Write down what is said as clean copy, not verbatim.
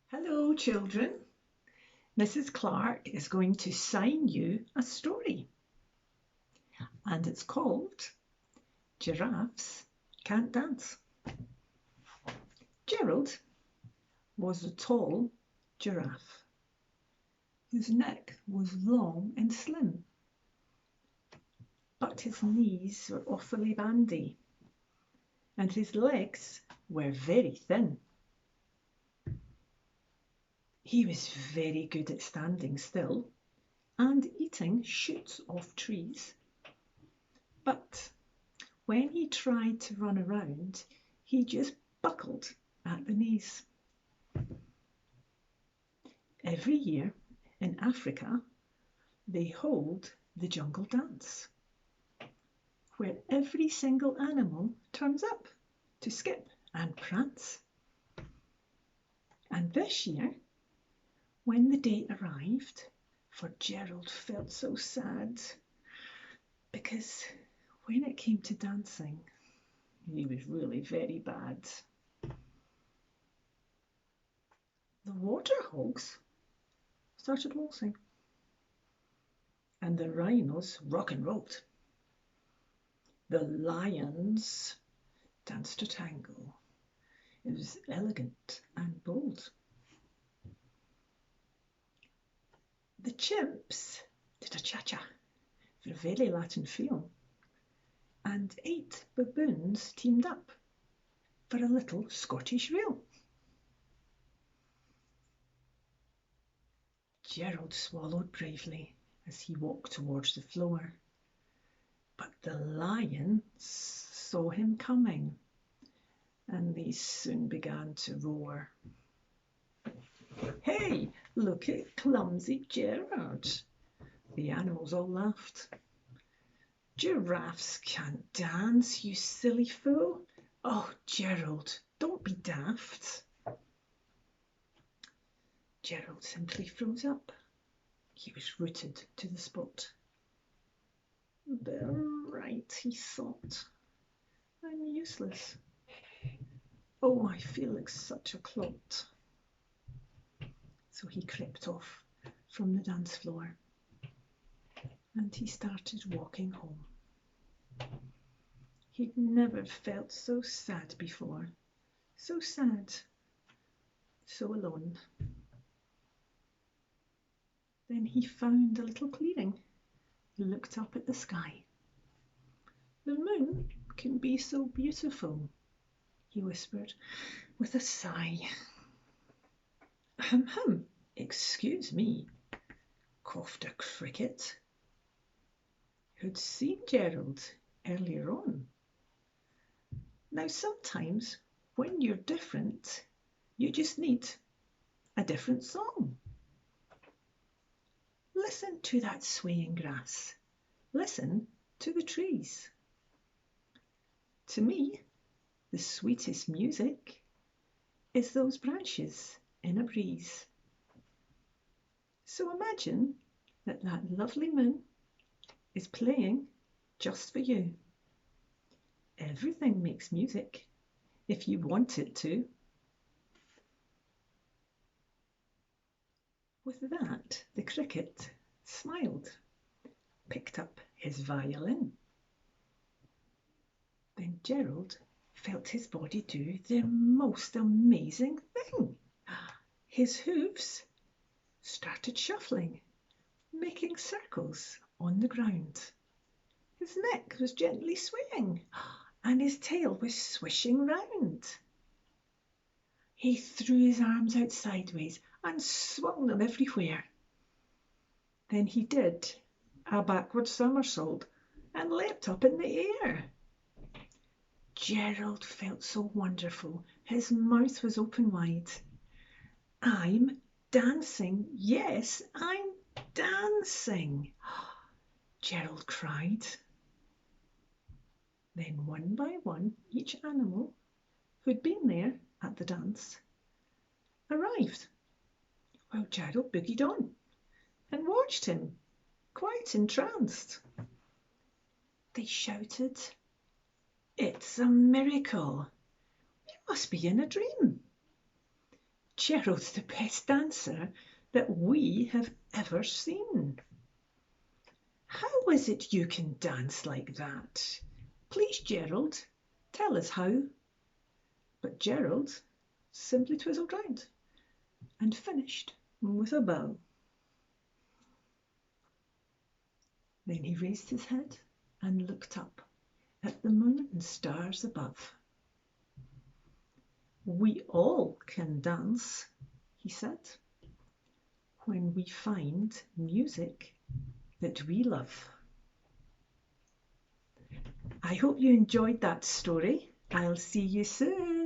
Hello, children. Mrs. Clark is going to sign you a story, and it's called Giraffes Can't Dance. Gerald was a tall giraffe whose neck was long and slim, but his knees were awfully bandy, and his legs were very thin. He was very good at standing still and eating shoots off trees. But when he tried to run around, he just buckled at the knees. Every year in Africa, they hold the jungle dance, where every single animal turns up to skip and prance. And this year, when the day arrived, for Gerald felt so sad, because when it came to dancing, he was really very bad. The water hogs started waltzing, and the rhinos rock and rolled. The lions danced a tango. It was elegant and bold. The chimps did a cha-cha for a very Latin feel, and 8 baboons teamed up for a little Scottish reel. Gerald swallowed bravely as he walked towards the floor, but the lions saw him coming, and they soon began to roar. "Hey, look at clumsy Gerald!" The animals all laughed. "Giraffes can't dance, you silly fool! Oh, Gerald, don't be daft." Gerald simply froze up. He was rooted to the spot. "They're right," he thought. "I'm useless. Oh, I feel like such a clot." So he crept off from the dance floor, and he started walking home. He'd never felt so sad before. So sad. So alone. Then he found a little clearing. He looked up at the sky. "The moon can be so beautiful," he whispered with a sigh. "Hum, excuse me," coughed a cricket, who'd seen Gerald earlier on. Now, sometimes when you're different, you just need a different song. Listen to that swaying grass. Listen to the trees. To me, the sweetest music is those branches in a breeze. So imagine that lovely moon is playing just for you. Everything makes music if you want it to. With that, the cricket smiled, picked up his violin. Then Gerald felt his body do the most amazing thing. His hooves started shuffling, making circles on the ground. His neck was gently swaying, and his tail was swishing round. He threw his arms out sideways and swung them everywhere. Then he did a backward somersault and leapt up in the air. Gerald felt so wonderful. His mouth was open wide. "I'm dancing. Yes, I'm dancing," Gerald cried. Then one by one, each animal who'd been there at the dance arrived, while Gerald boogied on and watched him, quite entranced. They shouted, "It's a miracle! We must be in a dream." Gerald's the best dancer that we have ever seen. How is it you can dance like that? Please, Gerald, tell us how. But Gerald simply twizzled round and finished with a bow. Then he raised his head and looked up at the moon and stars above. We all can dance, he said, when we find music that we love. I hope you enjoyed that story. I'll see you soon.